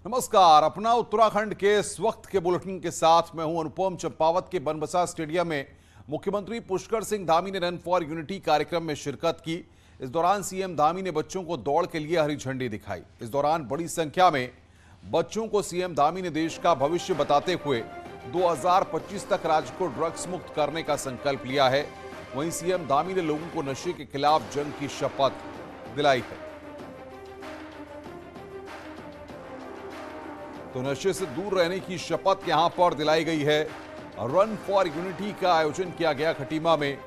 नमस्कार। अपना उत्तराखंड के इस वक्त के बुलेटिन के साथ मैं हूं अनुपम चंपावत के बनबसा स्टेडियम में मुख्यमंत्री पुष्कर सिंह धामी ने रन फॉर यूनिटी कार्यक्रम में शिरकत की। इस दौरान सीएम धामी ने बच्चों को दौड़ के लिए हरी झंडी दिखाई। इस दौरान बड़ी संख्या में बच्चों को सीएम धामी ने देश का भविष्य बताते हुए 2025 तक राज्य को ड्रग्स मुक्त करने का संकल्प लिया है। वहीं सीएम धामी ने लोगों को नशे के खिलाफ जंग की शपथ दिलाई है। तो नशे से दूर रहने की शपथ यहां पर दिलाई गई है। रन फॉर यूनिटी का आयोजन किया गया खटीमा में।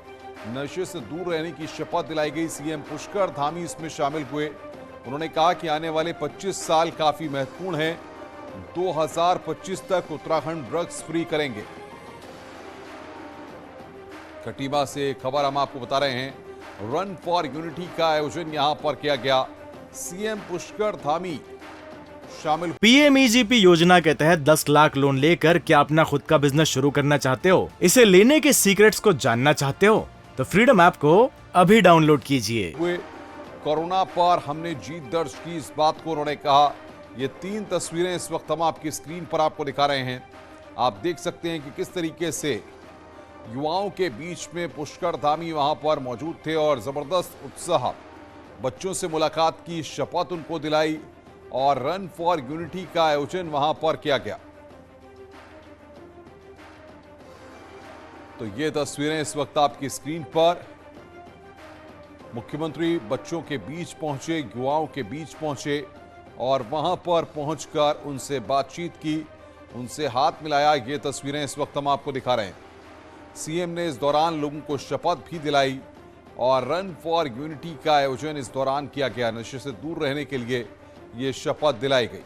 नशे से दूर रहने की शपथ दिलाई गई। सीएम पुष्कर धामी इसमें शामिल हुए। उन्होंने कहा कि आने वाले 25 साल काफी महत्वपूर्ण हैं। 2025 तक उत्तराखंड ड्रग्स फ्री करेंगे। खटीमा से खबर हम आपको बता रहे हैं। रन फॉर यूनिटी का आयोजन यहां पर किया गया। सीएम पुष्कर धामी शामिल। पीएमईजीपी योजना के तहत 10 लाख लोन लेकर क्या अपना खुद का बिजनेस शुरू करना चाहते हो? इसे लेने के सीक्रेट्स को जानना चाहते हो तो फ्रीडम ऐप को अभी डाउनलोड कीजिए। कोरोना पर हमने जीत दर्ज की, इस बात को उन्होंने कहा। ये 3 तस्वीरें इस वक्त हम आपकी स्क्रीन पर आपको दिखा रहे हैं। आप देख सकते हैं कि किस तरीके से युवाओं के बीच में पुष्कर धामी वहां पर मौजूद थे और जबरदस्त उत्साह। बच्चों से मुलाकात की शपथ उनको दिलाई और रन फॉर यूनिटी का आयोजन वहां पर किया गया। तो ये तस्वीरें इस वक्त आपकी स्क्रीन पर। मुख्यमंत्री बच्चों के बीच पहुंचे, युवाओं के बीच पहुंचे और वहां पर पहुंचकर उनसे बातचीत की, उनसे हाथ मिलाया। ये तस्वीरें इस वक्त हम आपको दिखा रहे हैं। सीएम ने इस दौरान लोगों को शपथ भी दिलाई और रन फॉर यूनिटी का आयोजन इस दौरान किया गया। नशे से दूर रहने के लिए ये शपथ दिलाई गई।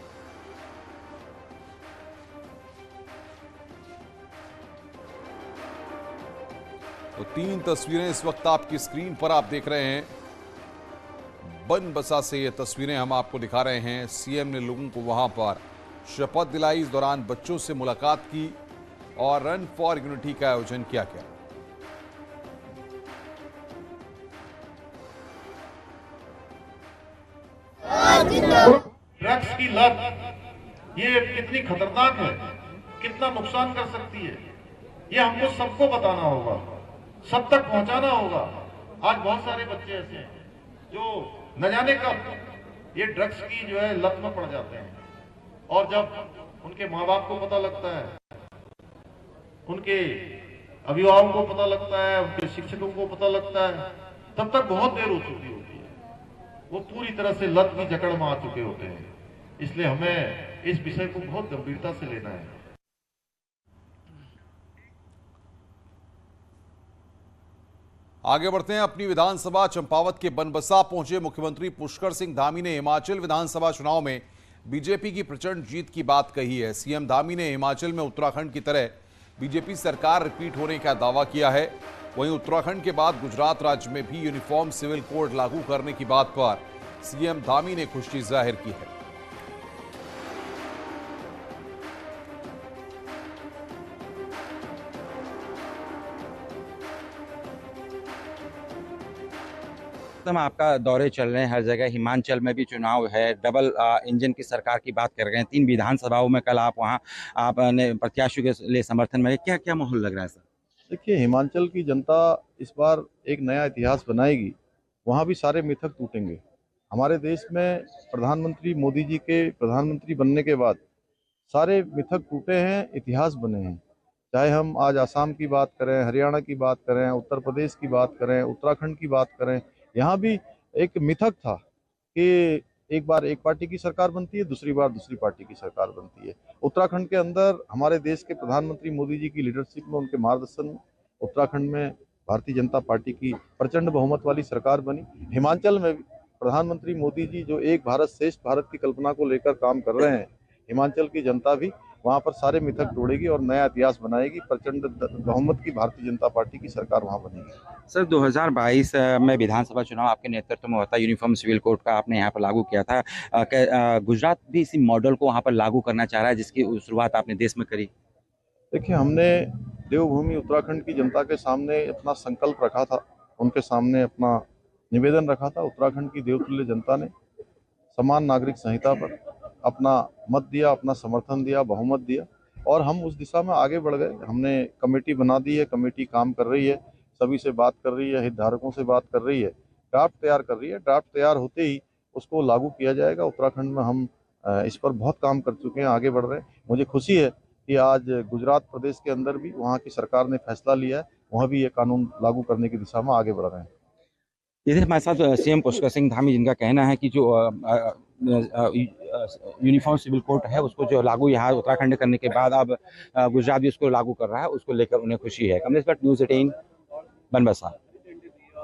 तो 3 तस्वीरें इस वक्त आपकी स्क्रीन पर आप देख रहे हैं। बनबसा से ये तस्वीरें हम आपको दिखा रहे हैं। सीएम ने लोगों को वहां पर शपथ दिलाई। इस दौरान बच्चों से मुलाकात की और रन फॉर यूनिटी का आयोजन किया गया। ड्रग्स की लत ये कितनी खतरनाक है, कितना नुकसान कर सकती है, ये हमको सबको बताना होगा, सब तक पहुंचाना होगा। आज बहुत सारे बच्चे ऐसे हैं जो न जाने कब ये ड्रग्स की जो है लत में पड़ जाते हैं और जब उनके माँ बाप को पता लगता है, उनके अभिभावकों को पता लगता है, उनके शिक्षकों को पता लगता है, तब तक बहुत देर हो चुकी होती है। वो पूरी तरह से लत की जकड़ में आ चुके होते हैं। इसलिए हमें इस विषय को बहुत गंभीरता से लेना है। आगे बढ़ते हैं। अपनी विधानसभा चंपावत के बनबसा पहुंचे मुख्यमंत्री पुष्कर सिंह धामी ने हिमाचल विधानसभा चुनाव में बीजेपी की प्रचंड जीत की बात कही है। सीएम धामी ने हिमाचल में उत्तराखंड की तरह बीजेपी सरकार रिपीट होने का दावा किया है। वहीं उत्तराखंड के बाद गुजरात राज्य में भी यूनिफॉर्म सिविल कोड लागू करने की बात पर सीएम धामी ने खुशी जाहिर की है। आपका दौरे चल रहे हैं हर जगह। हिमाचल में भी चुनाव है, डबल इंजन की सरकार की बात कर रहे हैं। 3 विधानसभाओं में कल आप वहां आपने प्रत्याशियों के लिए समर्थन में, क्या क्या माहौल लग रहा है सर? देखिए, हिमाचल की जनता इस बार एक नया इतिहास बनाएगी। वहाँ भी सारे मिथक टूटेंगे। हमारे देश में प्रधानमंत्री मोदी जी के प्रधानमंत्री बनने के बाद सारे मिथक टूटे हैं, इतिहास बने हैं। चाहे हम आज आसाम की बात करें, हरियाणा की बात करें, उत्तर प्रदेश की बात करें, उत्तराखंड की बात करें, यहाँ भी एक मिथक था कि एक बार एक पार्टी की सरकार बनती है, दूसरी बार दूसरी पार्टी की सरकार बनती है। उत्तराखंड के अंदर हमारे देश के प्रधानमंत्री मोदी जी की लीडरशिप में, उनके मार्गदर्शन में उत्तराखंड में भारतीय जनता पार्टी की प्रचंड बहुमत वाली सरकार बनी। हिमाचल में प्रधानमंत्री मोदी जी जो एक भारत श्रेष्ठ भारत की कल्पना को लेकर काम कर रहे हैं, हिमाचल की जनता भी वहाँ पर सारे मिथक तोड़ेगी और नया इतिहास बनाएगी। प्रचंड बहुमत की भारतीय जनता पार्टी की सरकार वहाँ बनेगी। सर, 2022 में विधानसभा चुनाव आपके नेतृत्व में होता, यूनिफॉर्म सिविल कोड का आपने यहाँ पर लागू किया था। गुजरात भी इसी मॉडल को वहाँ पर लागू करना चाह रहा है, जिसकी शुरुआत आपने देश में करी। देखिए, हमने देवभूमि उत्तराखंड की जनता के सामने अपना संकल्प रखा था, उनके सामने अपना निवेदन रखा था। उत्तराखंड की देवतुल्य जनता ने समान नागरिक संहिता पर अपना मत दिया, अपना समर्थन दिया, बहुमत दिया और हम उस दिशा में आगे बढ़ गए। हमने कमेटी बना दी है, कमेटी काम कर रही है, सभी से बात कर रही है, हितधारकों से बात कर रही है, ड्राफ्ट तैयार कर रही है। ड्राफ्ट तैयार होते ही उसको लागू किया जाएगा। उत्तराखंड में हम इस पर बहुत काम कर चुके हैं, आगे बढ़ रहे हैं। मुझे खुशी है कि आज गुजरात प्रदेश के अंदर भी वहाँ की सरकार ने फैसला लिया है, वहाँ भी ये कानून लागू करने की दिशा में आगे बढ़ रहे हैं। इधर हमारे साथ सीएम पुष्कर सिंह धामी, जिनका कहना है कि जो यूनिफॉर्म सिविल कोड है उसको जो लागू यहाँ उत्तराखंड करने के बाद अब गुजरात भी उसको लागू कर रहा है, उसको लेकर उन्हें खुशी है। कमलेश भट्ट, न्यूज़ 18, बनबसा।